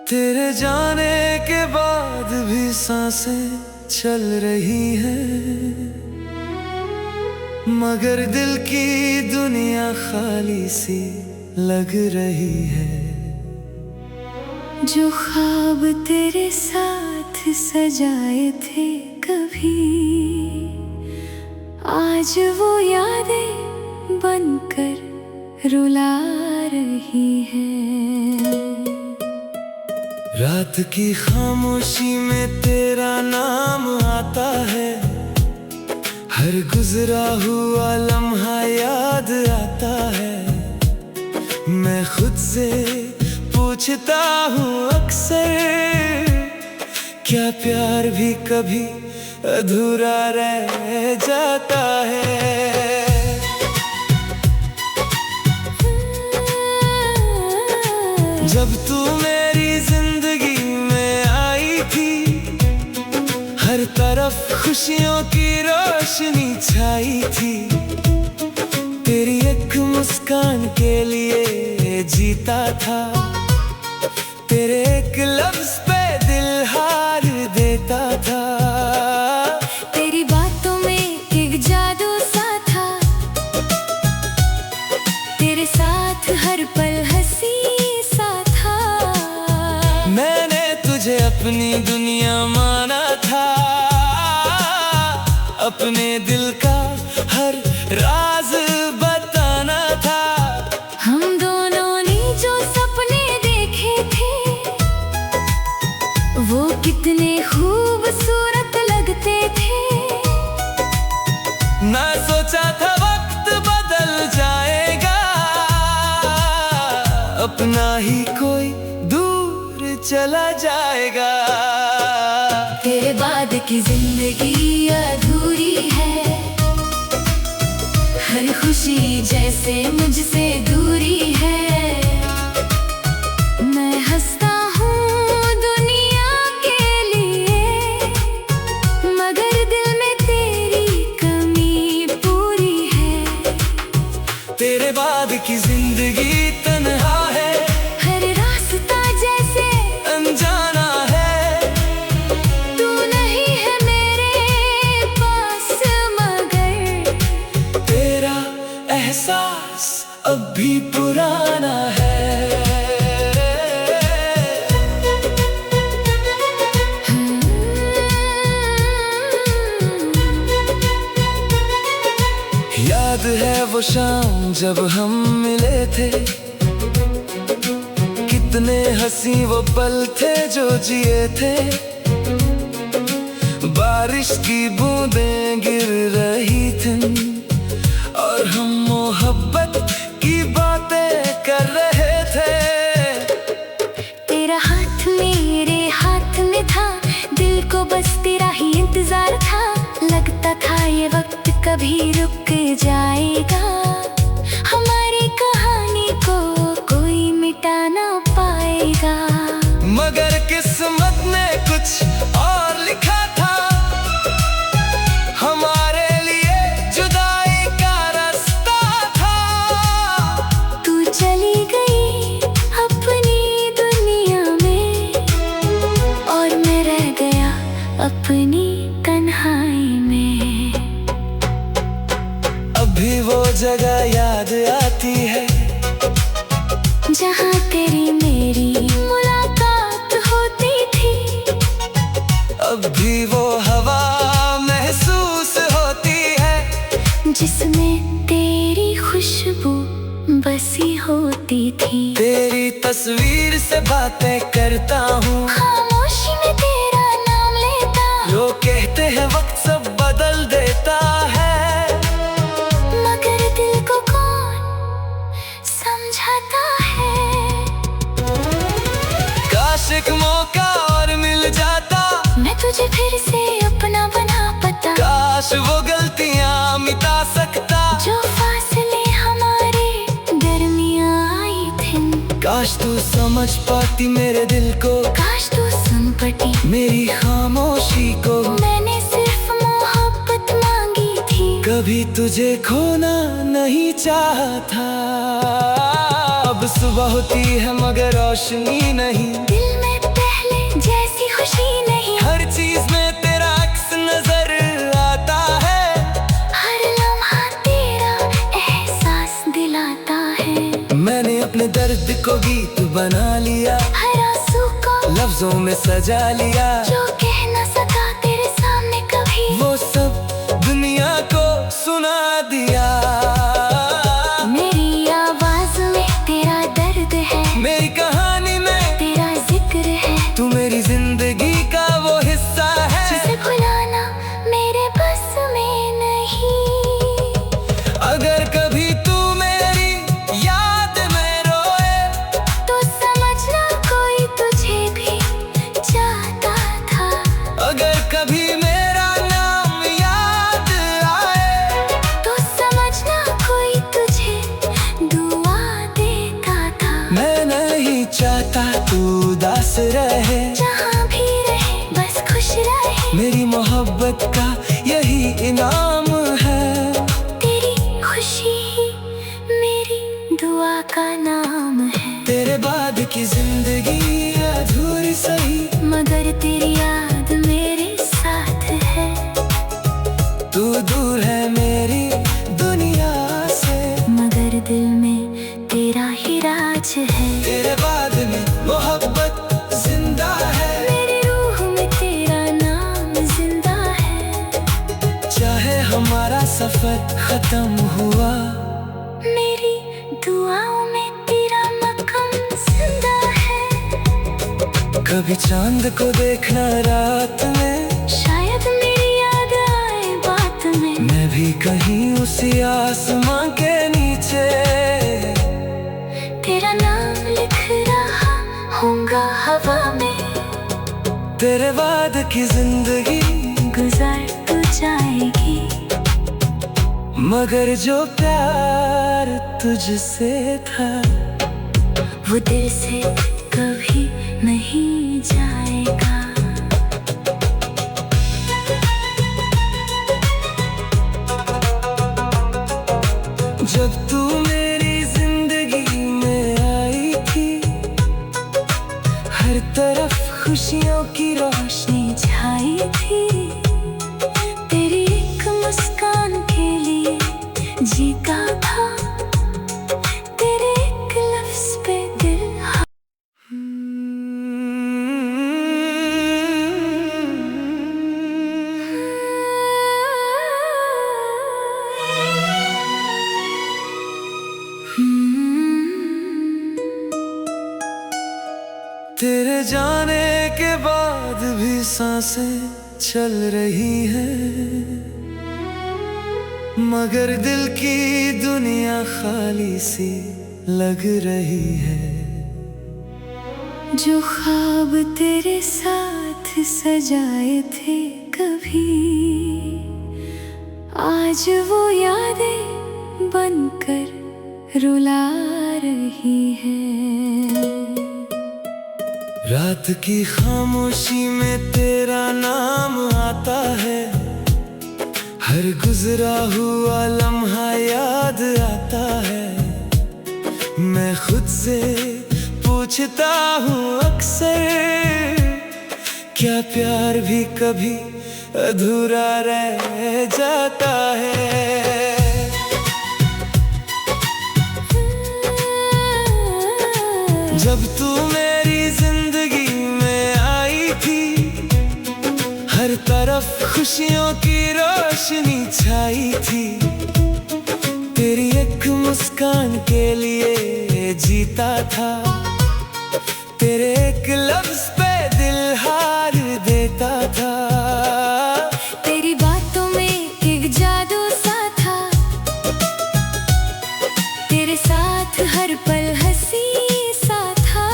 तेरे जाने के बाद भी सांसें चल रही हैं, मगर दिल की दुनिया खाली सी लग रही है। जो ख्वाब तेरे साथ सजाए थे कभी, आज वो यादें बनकर रुला रही है। रात की खामोशी में तेरा नाम आता है, हर गुजरा हुआ लम्हा याद आता है। मैं खुद से पूछता हूँ अक्सर, क्या प्यार भी कभी अधूरा रह जाता है। जब तू मेरी जिंदगी में आई थी, हर तरफ खुशियों की रोशनी छाई थी। तेरी एक मुस्कान के लिए जीता था, तेरे एक लफ्ज पे दिल हार देता था। तेरी बातों में एक जादू सा था, तेरे साथ हर पल हंसी सा था। मैंने तुझे अपनी दुनिया माना था, अपने दिल का हर राज बताना था। हम दोनों ने जो सपने देखे थे, वो कितने खूबसूरत लगते थे। ना सोचा था वक्त बदल जाएगा, अपना ही कोई दूर चला जाएगा। तेरे बाद की जिंदगी अधूरी है, हर खुशी जैसे मुझसे दूरी है। मैं हंसता हूँ दुनिया के लिए, मगर दिल में तेरी कमी पूरी है। तेरे बाद की जिंदगी तन्हा है, हर रास्ता जैसे अनजाना है। तू नहीं है मेरे पास, मगर तेरा एहसास अब भी पुराना है। याद है वो शाम जब हम मिले थे, कितने हंसी वो पल थे जो जिए थे। बारिश की बूंदें गिर रही थीं और हम मोहब्बत की बातें कर रहे थे। तेरा हाथ मेरे हाथ में था, दिल को बस तेरा ही इंतजार था। लगता था ये वक्त कभी रुक जाएगा, हमारी कहानी को कोई मिटा ना पाएगा। मगर किस्मत ने कुछ और लिखा था, हमारे लिए जुदाई का रास्ता था। तू चली गई अपनी दुनिया में, और मैं रह गया अपनी तन्हाई में। अभी वो जगह याद आती है, जहाँ तेरी मेरी मुलाकात होती थी। अब भी वो हवा महसूस होती है, जिसमें तेरी खुशबू बसी होती थी। तेरी तस्वीर से बातें करता हूँ, खामोशी में तेरा नाम लेता। लोग कहते हैं वक्त सब बदल देता है, मगर दिल को कौन समझाता है। काश एक मौका और मिल जाता, मैं तुझे फिर से अपना बना पाता। काश वो गलतियाँ मिटा सकता, जो फासले हमारे दरमियां आई थे। काश तू समझ पाती मेरे दिल को, काश तू सुन पाती मेरी खामोशी को। मैंने सिर्फ मोहब्बत मांगी थी, कभी तुझे खोना नहीं चाहा था। अब सुबह होती है मगर रोशनी नहीं, दिल में दर्द को गीत बना लिया, हर आंसू को लफ्जों में सजा लिया। जो कह न सका तेरे सामने कभी, वो सब दुनिया को सुना दिया। मेरी आवाज में तेरा दर्द है, मेरी कहानी में तेरा जिक्र है। तू मेरी जिंदगी का वो हिस्सा है, जिसे भुलाना मेरे बस में नहीं। अगर कभी तू मेरी याद में रोए, तो समझना कोई तुझे भी चाहता था। अगर कभी मेरा नाम याद आए, तो समझना कोई तुझे दुआ देता था। मैं नहीं चाहता तू उदास रहे, जहाँ भी रहे बस खुश रहे। मेरी मोहब्बत का यही इनाम है। तेरी खुशी ही मेरी दुआ का नाम है। तेरे बाद की जिंदगी अधूरी सही, मगर तेरी याद मेरे साथ है। तू दूर है मेरी दुनिया से, मगर दिल में तेरा ही राज है। तेरे बाद में मोहब्बत जिंदा है, मेरी रूह में तेरा नाम जिंदा है। चाहे हमारा सफर खत्म हुआ, मेरी दुआओं में तेरा मकाम जिंदा है। कभी चांद को देखना रात में, शायद मेरी याद आए बात में। मैं भी कहीं उसी आसमां के नीचे तेरा नाम लिख रहा होगा हवा में। तेरे बाद की जिंदगी गुजार तो जाएगी, मगर जो प्यार तुझसे था, वो दिल से कभी नहीं जाएगा। जब तू मेरी जिंदगी में आई थी, हर तरफ खुशियों की रोशनी छाई थी। तेरी एक मुस्कान के लिए जीता था। तेरे एक लफ्ज पे दिल तेरे जाने के बाद भी सांसें चल रही हैं, मगर दिल की दुनिया खाली सी लग रही है। जो ख्वाब तेरे साथ सजाए थे कभी, आज वो यादें बनकर रुला रही है। रात की खामोशी में तेरा नाम आता है, हर गुजरा हुआ लम्हा याद आता है। मैं खुद से पूछता हूँ अक्सर, क्या प्यार भी कभी अधूरा रह जाता है। जब तू मेरी जिंदगी में आई थी, हर तरफ खुशियों की रोशनी छाई थी। तेरी एक मुस्कान के लिए जीता था, तेरे एक लफ्ज पे दिल हार देता था। तेरी बातों में एक जादू सा था, तेरे साथ हर पल हंसी सा था।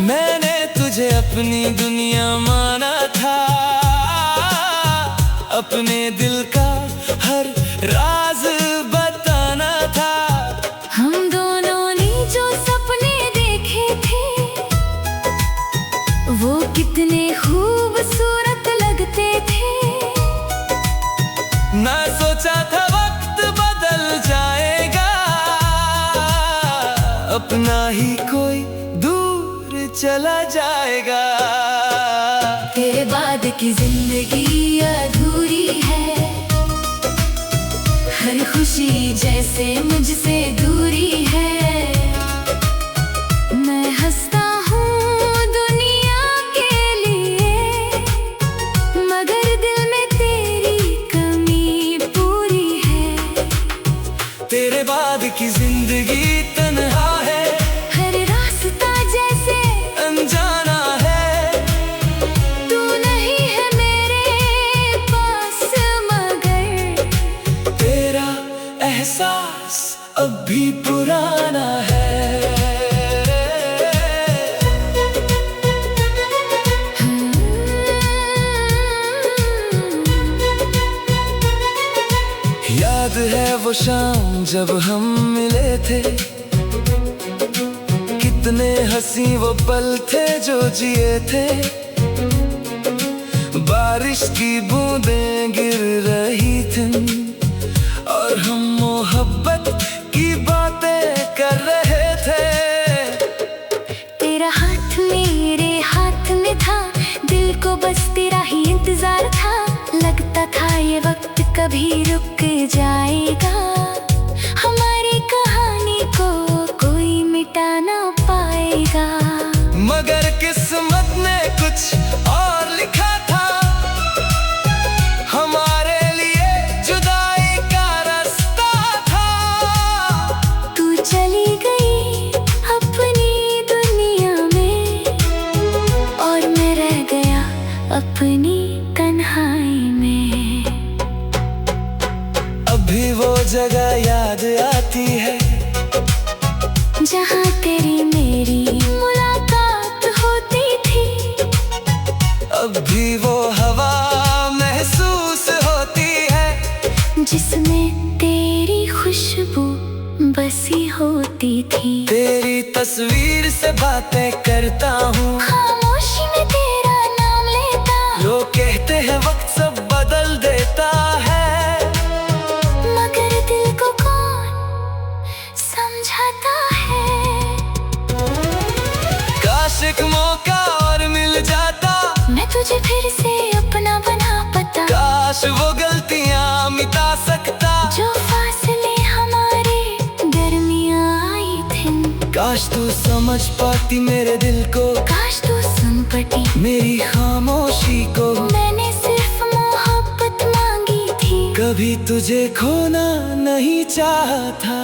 मैंने तुझे अपनी दुनिया माना था, अपने दिल का हर राज बताना था। हम दोनों ने जो सपने देखे थे, वो कितने खूबसूरत लगते थे। ना सोचा था वक्त बदल जाएगा, अपना ही कोई दूर चला जाएगा। तेरे बाद की जिंदगी अधूरी है, हर खुशी जैसे मुझसे दूरी है। वो शाम जब हम मिले थे, कितने हंसी वो पल थे जो जिए थे। बारिश की बूंदें गिर रही थीं और हम मोहब्बत की बातें कर रहे थे। तेरा हाथ मेरे हाथ में था, दिल को बस तेरा ही इंतजार था। लगता था ये वक्त कभी रुक जाएगा, हमारी कहानी को कोई मिटा ना पाएगा। मगर किस्मत ने कुछ और लिखा था, हमारे लिए जुदाई का रास्ता था। तू चली गई अपनी दुनिया में और मैं रह गया अपनी तन्हाई में। अभी वो जगह याद आती है जहाँ तेरी मेरी मुलाकात होती थी। अब भी वो हवा महसूस होती है जिसमें तेरी खुशबू बसी होती थी। तेरी तस्वीर से बातें करता हूँ, खामोशी में तेरा नाम लेता। लोग कहते हैं वक्त सब बदल देता है, मगर दिल को कौन समझाता है। काश एक मौका और मिल जाता, मैं तुझे फिर से अपना बना पाता। काश वो गलतियाँ मिटा सकता जो फासले हमारे दरमियां आई थे। काश तू समझ पाती मेरे दिल को, काश तू सुन पाती मेरी खामोशी को। मैंने सिर्फ मोहब्बत मांगी थी, कभी तुझे खोना नहीं चाहता।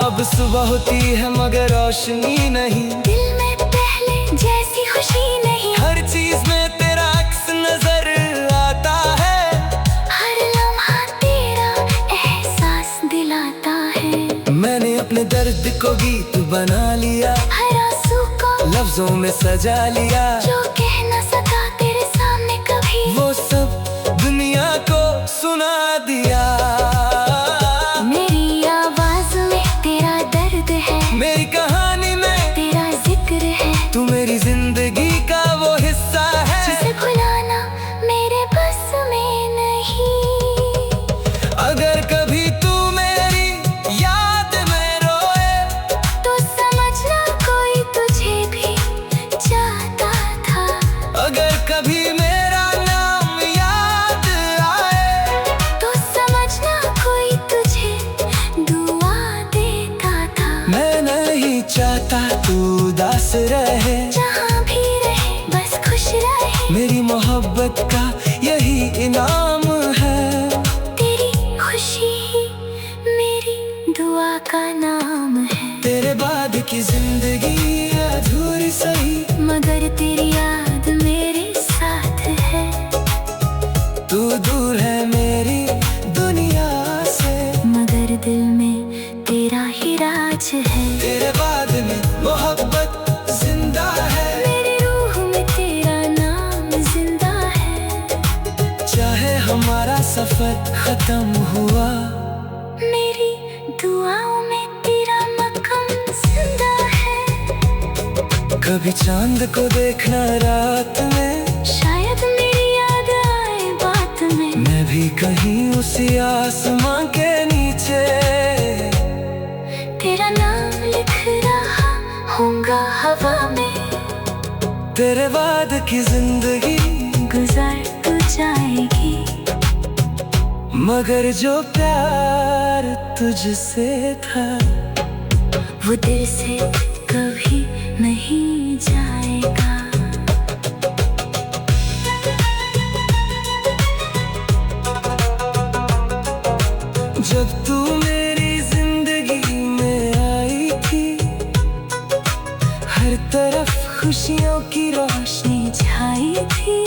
अब सुबह होती है मगर रोशनी नहीं, दिल में पहले जैसी खुशी नहीं। हर चीज में तेरा अक्स नजर आता है, हर लम्हा तेरा एहसास दिलाता है। मैंने अपने दर्द को गीत बना लिया, हर आंसू को लफ्जों में सजा लिया। जो कह न सका तेरे सामने कभी, वो सब दुनिया को सुना दिया। मेरी आवाज में तेरा दर्द है, मेरी कहानी में तेरा जिक्र है। तू मेरी जिंदगी का वो हिस्सा है, जिसे भुलाना मेरे बस में नहीं। अगर कभी तू मेरी याद में रोए तो समझना कोई तुझे भी चाहता था। अगर कभी मेरा नाम याद आए तो समझना कोई तुझे दुआ देता था। मैं नहीं चाहता तू उदास रहे, जहाँ भी रहे बस खुश रहे। मेरी मोहब्बत का यही इनाम है, तेरी खुशी ही मेरी दुआ का नाम है। तेरे बाद की जिंदगी अधूरी सही, मगर तेरी याद मेरे साथ है। तू दूर है मेरी दुनिया से, मगर दिल में तेरा ही राज है। तेरे बाद में मोहब्बत जिंदा है, मेरी रूह में तेरा नाम जिंदा है। चाहे हमारा सफर खत्म हुआ, मेरी दुआओं में तेरा मकाम जिंदा है। कभी चांद को देखना रात में, शायद मेरी याद आए बात में। मैं भी कहीं उसी आसमां के नीचे तेरा नाम लिख रहा होगा हवा में। तेरे बाद की जिंदगी गुजार तो जाएगी, मगर जो प्यार तुझसे था वो दिल से कभी नहीं जाएगा। जब तू मेरी जिंदगी में आई थी, हर तरफ खुशियों की रोशनी छाई थी।